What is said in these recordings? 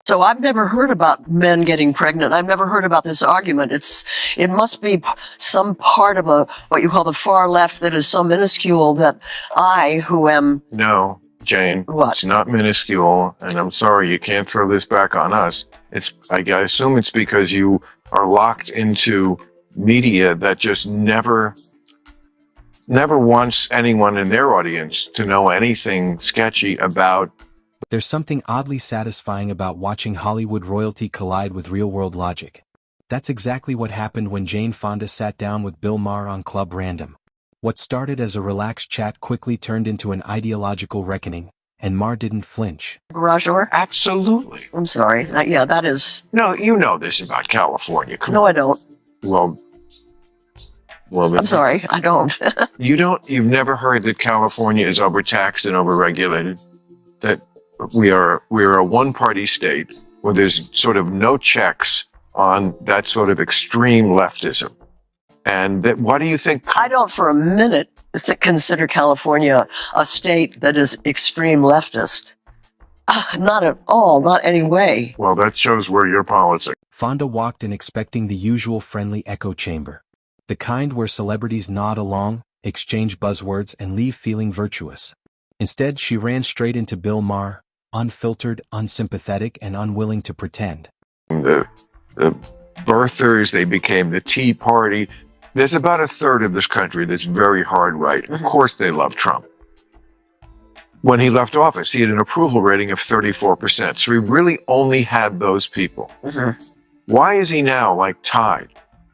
So I've never heard about men getting pregnant. I've never heard about this argument. It must be some part of what you call the far left that is so minuscule that I, who am... No, Jane. What? It's not minuscule, and I'm sorry, you can't throw this back on us. I assume it's because you are locked into media that just never wants anyone in their audience to know anything sketchy about. There's something oddly satisfying about watching Hollywood royalty collide with real-world logic. That's exactly what happened when Jane Fonda sat down with Bill Maher on Club Random. What started as a relaxed chat quickly turned into an ideological reckoning, and Maher didn't flinch. Garage door? Absolutely. I'm sorry. Yeah, that is... No, you know this about California. Come No, on. I don't. Well, I'm sorry, I don't. You've never heard that California is overtaxed and overregulated? That we are a one-party state where there's sort of no checks on that sort of extreme leftism. And that, what do you think? I don't for a minute consider California a state that is extreme leftist. Not at all, not any way. Well, that shows where your politics. Fonda walked in expecting the usual friendly echo chamber. The kind where celebrities nod along, exchange buzzwords, and leave feeling virtuous. Instead, she ran straight into Bill Maher, unfiltered, unsympathetic, and unwilling to pretend. The birthers, they became the Tea Party. There's about a third of this country that's very hard right. Of course they love Trump. When he left office, he had an approval rating of 34%. So he really only had those people. Why is he now tied?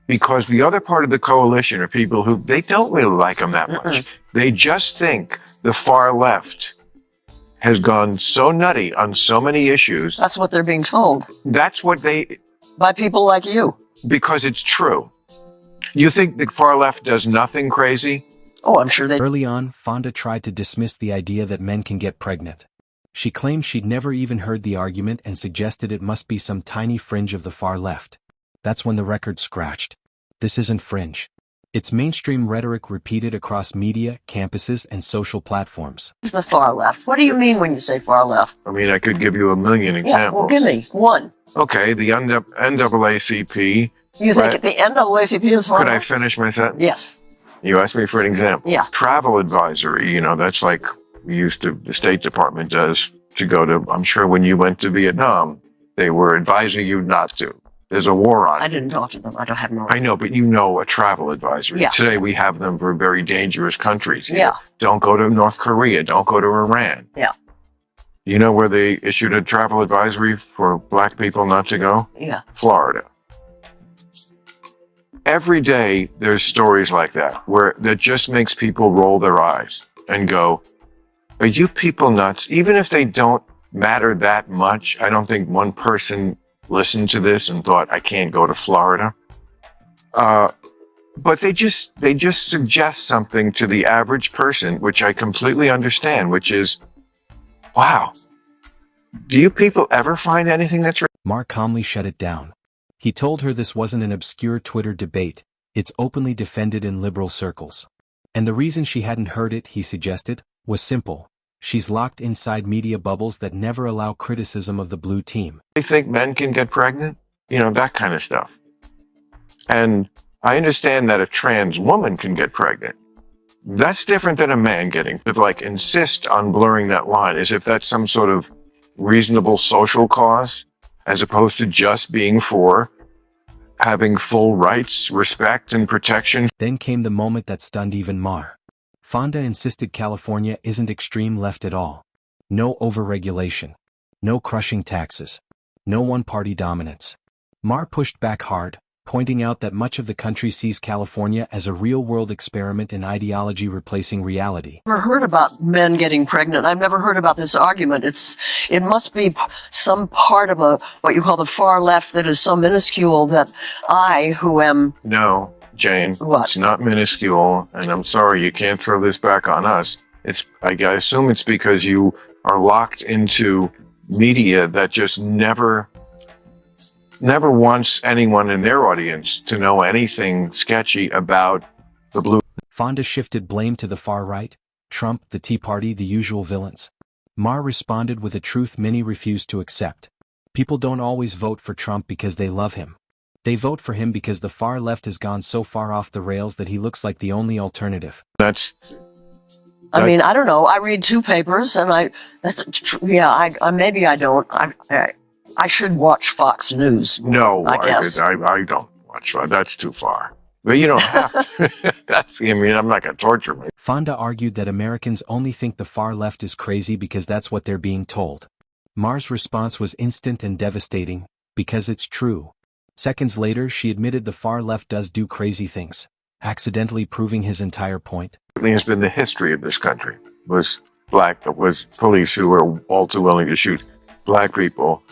Because the other part of the coalition are people who, they don't really like him that much. They just think the far left has gone so nutty on so many issues. That's what they're being told. That's what by people like you. Because it's true. You think the far left does nothing crazy? Oh, I'm sure they... Early on, Fonda tried to dismiss the idea that men can get pregnant. She claimed she'd never even heard the argument and suggested it must be some tiny fringe of the far left. That's when the record scratched. This isn't fringe. It's mainstream rhetoric repeated across media, campuses, and social platforms. It's the far left. What do you mean when you say far left? I mean, I could give you a million examples. Yeah, well, give me one. Okay, the NAACP. You think the NAACP is far left? Could I left? finish my sentence? Yes. You asked me for an example. Yeah. Travel advisory, that's like the State Department does to go to, I'm sure when you went to Vietnam, they were advising you not to. There's a war on. I didn't talk to them. I don't have no. I know, but a travel advisory. Yeah. Today we have them for very dangerous countries. Yeah. Don't go to North Korea. Don't go to Iran. Yeah. You know where they issued a travel advisory for black people not to go? Yeah. Florida. Every day there's stories like that that just makes people roll their eyes and go, are you people nuts? Even if they don't matter that much, I don't think one person listened to this and thought, I can't go to Florida. But they just suggest something to the average person, which I completely understand, which is, wow, do you people ever find anything that's right? Maher calmly shut it down. He told her this wasn't an obscure Twitter debate, it's openly defended in liberal circles. And the reason she hadn't heard it, he suggested, was simple. She's locked inside media bubbles that never allow criticism of the blue team. They think men can get pregnant? That kind of stuff. And I understand that a trans woman can get pregnant. That's different than a man getting. Insist on blurring that line as if that's some sort of reasonable social cause, as opposed to just being for having full rights, respect, and protection. Then came the moment that stunned even Maher. Fonda insisted California isn't extreme left at all. No overregulation. No crushing taxes. No one-party dominance. Maher pushed back hard, pointing out that much of the country sees California as a real-world experiment in ideology replacing reality. I've never heard about men getting pregnant. I've never heard about this argument. It must be some part of what you call the far left that is so minuscule that I, who am... No, Jane. What? It's not minuscule, and I'm sorry, you can't throw this back on us. I assume it's because you are locked into media that just never wants anyone in their audience to know anything sketchy about the blue. Fonda shifted blame to the far right, Trump, the Tea Party, the usual villains. Maher responded with a truth many refused to accept. People don't always vote for Trump because they love him. They vote for him because the far left has gone so far off the rails that he looks like the only alternative. I mean, I don't know. I read two papers, and maybe I don't. I should watch Fox News. No, I guess. I don't watch that. That's too far. But you don't have to. I'm not going to torture me. Fonda argued that Americans only think the far left is crazy because that's what they're being told. Maher's response was instant and devastating, because it's true. Seconds later, she admitted the far left does do crazy things, accidentally proving his entire point. It has been the history of this country, was police who were all too willing to shoot black people.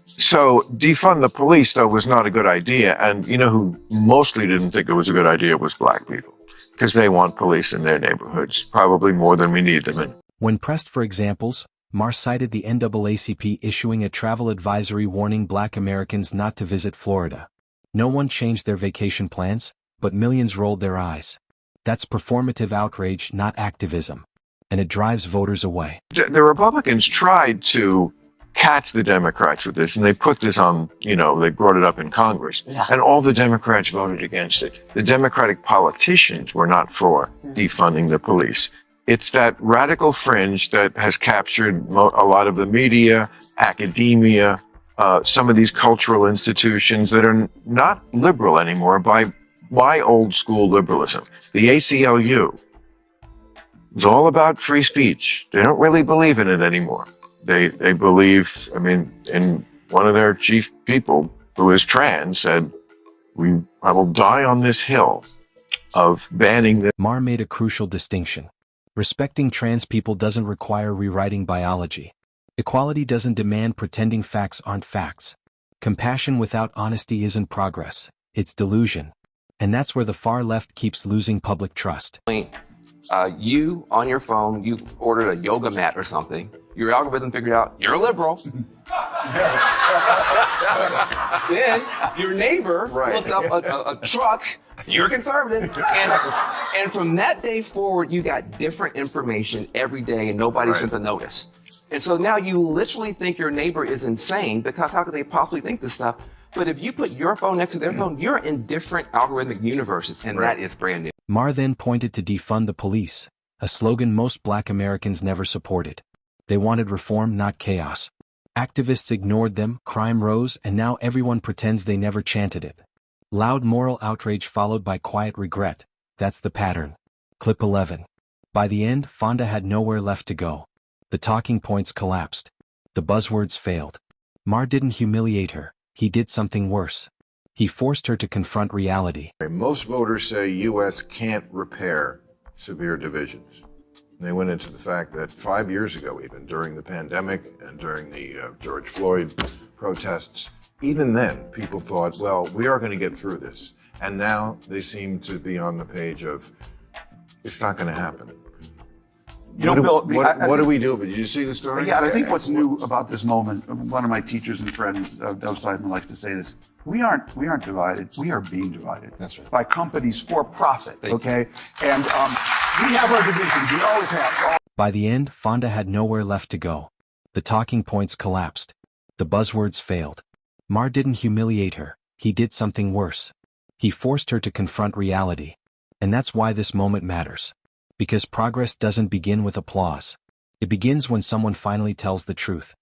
So defund the police, though, was not a good idea. And you know who mostly didn't think it was a good idea was black people, because they want police in their neighborhoods, probably more than we need them in. When pressed for examples, Maher cited the NAACP issuing a travel advisory warning black Americans not to visit Florida. No one changed their vacation plans, but millions rolled their eyes. That's performative outrage, not activism. And it drives voters away. The Republicans tried to catch the Democrats with this, and they put this on, they brought it up in Congress. Yeah. And all the Democrats voted against it. The Democratic politicians were not for defunding the police. It's that radical fringe that has captured a lot of the media, academia, some of these cultural institutions that are not liberal anymore by old school liberalism. The ACLU is all about free speech. They don't really believe in it anymore. They believe, in one of their chief people who is trans said, I will die on this hill of banning this. Maher made a crucial distinction. Respecting trans people doesn't require rewriting biology. Equality doesn't demand pretending facts aren't facts. Compassion without honesty isn't progress, it's delusion. And that's where the far left keeps losing public trust. You, on your phone, you ordered a yoga mat or something. Your algorithm figured out you're a liberal. Then your neighbor looked up a truck, you're a conservative. And from that day forward, you got different information every day and nobody sent a notice. And so now you literally think your neighbor is insane, because how could they possibly think this stuff? But if you put your phone next to their phone, you're in different algorithmic universes, and that is brand new. Maher then pointed to defund the police, a slogan most black Americans never supported. They wanted reform, not chaos. Activists ignored them, crime rose, and now everyone pretends they never chanted it. Loud moral outrage followed by quiet regret. That's the pattern. Clip 11. By the end, Fonda had nowhere left to go. The talking points collapsed. The buzzwords failed. Maher didn't humiliate her. He did something worse. He forced her to confront reality. Most voters say U.S. can't repair severe divisions. And they went into the fact that 5 years ago, even during the pandemic and during the George Floyd protests, even then people thought, well, we are going to get through this. And now they seem to be on the page of, it's not going to happen. Bill, what do we do? Did you see the story? Yeah, and I think what's new about this moment, one of my teachers and friends, Doug Seidman, likes to say this: we aren't divided. We are being divided. That's right. By companies for profit. Okay, and we have our divisions. We always have. By the end, Fonda had nowhere left to go. The talking points collapsed. The buzzwords failed. Maher didn't humiliate her. He did something worse. He forced her to confront reality. And that's why this moment matters. Because progress doesn't begin with applause. It begins when someone finally tells the truth.